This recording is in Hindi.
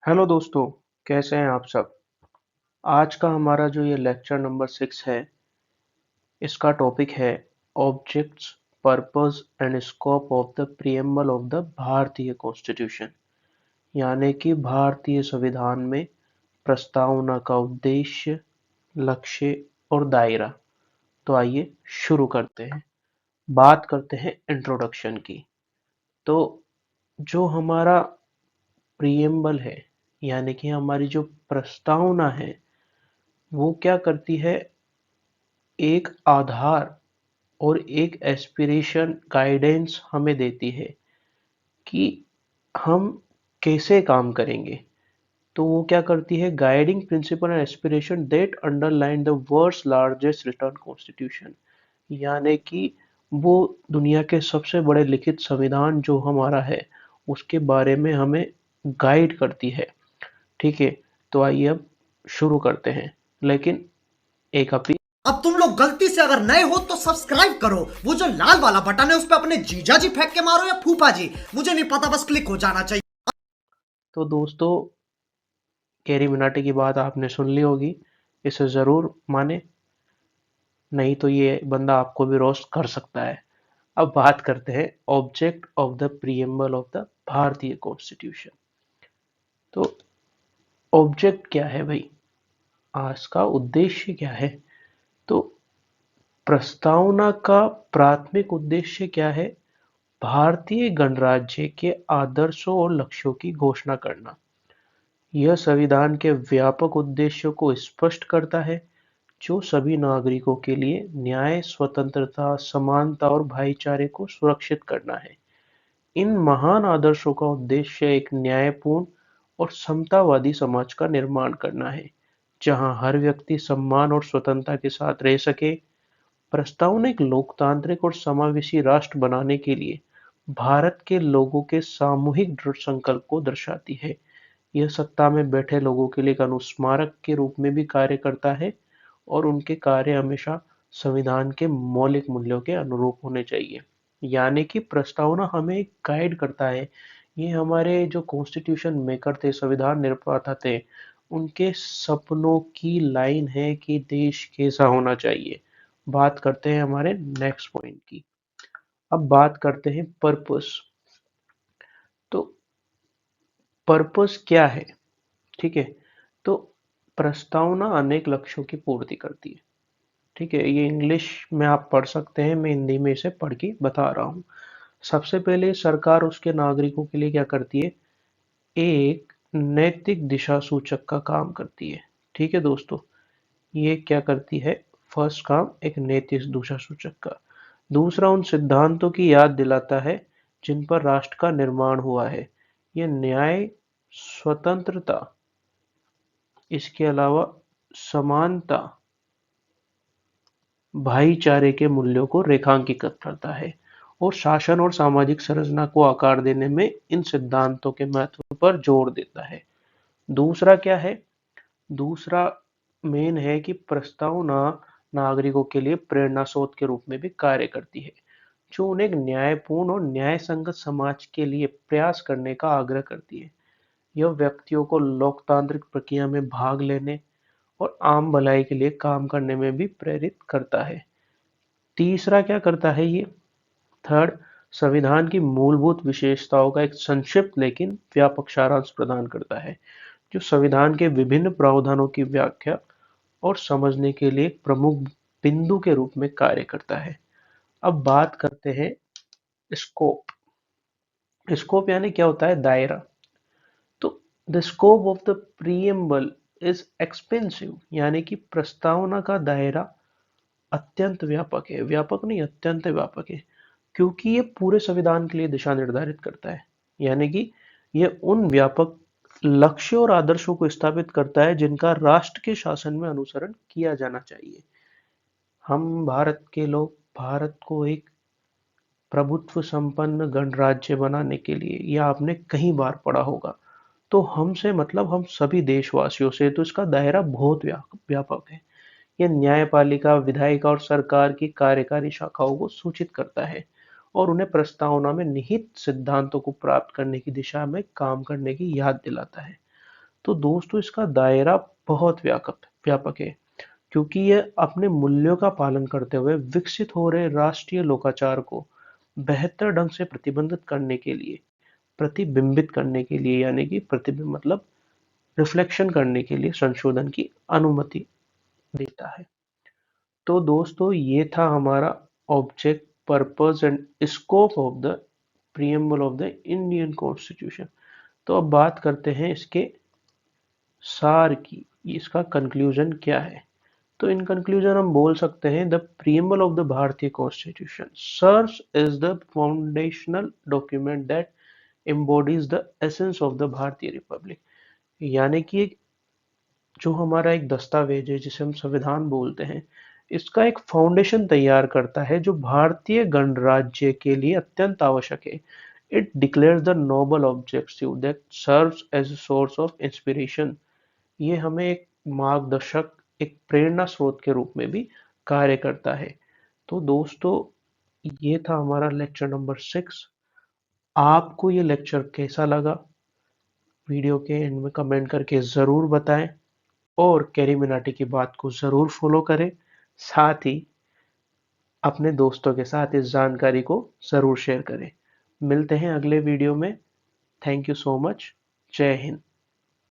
हेलो दोस्तों, कैसे हैं आप सब। आज का हमारा जो ये लेक्चर नंबर 6 है, इसका टॉपिक है objects, purpose and scope of the preamble of the भारतीय कॉन्स्टिट्यूशन। यानी कि भारतीय संविधान में प्रस्तावना का उद्देश्य, लक्ष्य और दायरा। तो आइए शुरू करते हैं। बात करते हैं इंट्रोडक्शन की। तो जो हमारा प्रीएम्बल है, यानी कि हमारी जो प्रस्तावना है, वो क्या करती है, एक आधार और एक एस्पिरेशन गाइडेंस हमें देती है कि हम कैसे काम करेंगे। तो वो क्या करती है, guiding principle and aspiration that underline the world's largest written constitution. यानी कि वो दुनिया के सबसे बड़े लिखित संविधान जो हमारा है, उसके बारे में हमें गाइड करती है। ठीक है, तो आइए अब शुरू करते हैं। लेकिन एक अपील। अब तुम लोग गलती से अगर नए हो तो सब्सक्राइब करो। वो जो लाल वाला बटन है उस पर अपने जीजा जी फेंक के मारो या फूफा जी, मुझे नहीं पता, बस क्लिक हो जाना चाहिए। तो दोस्तों, कैरी मिनाटी की बात आपने सुन ली होगी, इसे जरूर माने, नहीं तो ये बंदा आपको भी रोस्ट कर सकता है। अब बात करते हैं object of the preamble of the भारतीय कॉन्स्टिट्यूशन। तो ऑब्जेक्ट क्या है भाई, आज का उद्देश्य क्या है। तो प्रस्तावना का प्राथमिक उद्देश्य क्या है, भारतीय गणराज्य के आदर्शों और लक्ष्यों की घोषणा करना। यह संविधान के व्यापक उद्देश्यों को स्पष्ट करता है, जो सभी नागरिकों के लिए न्याय, स्वतंत्रता, समानता और भाईचारे को सुरक्षित करना है। इन महान आदर्शों का उद्देश्य एक न्यायपूर्ण और समतावादी समाज का निर्माण करना है, जहां हर व्यक्ति सम्मान और स्वतंत्रता के साथ रह सके। प्रस्तावना एक लोकतांत्रिक और समावेशी राष्ट्र बनाने के लिए भारत के लोगों के सामूहिक दृढ़ संकल्प को दर्शाती है। यह सत्ता में बैठे लोगों के लिए एक अनुस्मारक के रूप में भी कार्य करता है, और उनके कार्य हमेशा संविधान के मौलिक मूल्यों के अनुरूप होने चाहिए। यानी कि प्रस्तावना हमें गाइड करता है। ये हमारे जो कॉन्स्टिट्यूशन मेकर थे, संविधान निर्माता थे, उनके सपनों की लाइन है कि देश कैसा होना चाहिए। बात करते हैं हमारे नेक्स्ट पॉइंट की। अब बात करते हैं पर्पस। तो पर्पस क्या है, ठीक है। तो प्रस्तावना अनेक लक्ष्यों की पूर्ति करती है। ठीक है, ये इंग्लिश में आप पढ़ सकते हैं, मैं हिंदी में इसे पढ़ के बता रहा हूँ। सबसे पहले सरकार उसके नागरिकों के लिए क्या करती है, एक नैतिक दिशा सूचक का काम करती है। ठीक है दोस्तों, ये क्या करती है, फर्स्ट काम एक नैतिक दिशा सूचक का। दूसरा उन सिद्धांतों की याद दिलाता है जिन पर राष्ट्र का निर्माण हुआ है। ये न्याय, स्वतंत्रता, इसके अलावा समानता, भाईचारे के मूल्यों को रेखांकित करता है, और शासन और सामाजिक संरचना को आकार देने में इन सिद्धांतों के महत्व पर जोर देता है। दूसरा क्या है, दूसरा मेन है कि प्रस्तावना नागरिकों के लिए प्रेरणा स्रोत के रूप में भी कार्य करती है, जो उन्हें एक न्यायपूर्ण और न्याय संगत समाज के लिए प्रयास करने का आग्रह करती है। यह व्यक्तियों को लोकतांत्रिक प्रक्रिया में भाग लेने और आम भलाई के लिए काम करने में भी प्रेरित करता है। तीसरा क्या करता है ये, थर्ड, संविधान की मूलभूत विशेषताओं का एक संक्षिप्त लेकिन व्यापक सारांश प्रदान करता है, जो संविधान के विभिन्न प्रावधानों की व्याख्या और समझने के लिए एक प्रमुख बिंदु के रूप में कार्य करता है। अब बात करते हैं स्कोप। स्कोप यानी क्या होता है, दायरा। तो the scope of the preamble is expensive, यानी कि प्रस्तावना का दायरा अत्यंत व्यापक है, व्यापक नहीं अत्यंत व्यापक है, क्योंकि ये पूरे संविधान के लिए दिशा निर्धारित करता है। यानी कि ये उन व्यापक लक्ष्यों और आदर्शों को स्थापित करता है जिनका राष्ट्र के शासन में अनुसरण किया जाना चाहिए। हम भारत के लोग भारत को एक प्रभुत्व संपन्न गणराज्य बनाने के लिए, या आपने कई बार पढ़ा होगा, तो हमसे मतलब हम सभी देशवासियों से, तो इसका दायरा बहुत व्यापक है। यह न्यायपालिका, विधायिका और सरकार की कार्यकारी शाखाओं को सूचित करता है, और उन्हें प्रस्तावना में निहित सिद्धांतों को प्राप्त करने की दिशा में काम करने की याद दिलाता है। तो दोस्तों इसका दायरा बहुत व्यापक है, क्योंकि यह अपने मूल्यों का पालन करते हुए विकसित हो रहे राष्ट्रीय लोकाचार को बेहतर ढंग से प्रतिबिंबित करने के लिए यानी कि प्रतिबिंब मतलब रिफ्लेक्शन करने के लिए संशोधन की अनुमति देता है। तो दोस्तों ये था हमारा object, purpose and scope of the preamble of the Indian constitution. तो अब बात करते हैं इसके सार की, इसका कंक्लूजन क्या है। तो इन कंक्लूजन हम बोल सकते हैं, द प्रीएम्बल ऑफ द भारतीय constitution serves as the foundational document that embodies the essence of the भारतीय रिपब्लिक। यानी कि जो हमारा एक दस्तावेज है जिसे हम संविधान बोलते हैं, इसका एक फाउंडेशन तैयार करता है जो भारतीय गणराज्य के लिए अत्यंत आवश्यक है। It declares the noble objective that serves as a source of inspiration. ये हमें एक मार्गदर्शक, एक प्रेरणा स्रोत के रूप में भी कार्य करता है। तो दोस्तों ये था हमारा लेक्चर नंबर 6। आपको ये लेक्चर कैसा लगा, वीडियो के एंड में कमेंट करके ज़रूर बताएं, और कैरी मिनाटी की बात को ज़रूर फॉलो करें। साथ ही अपने दोस्तों के साथ इस जानकारी को ज़रूर शेयर करें। मिलते हैं अगले वीडियो में। Thank you so much. जय हिंद।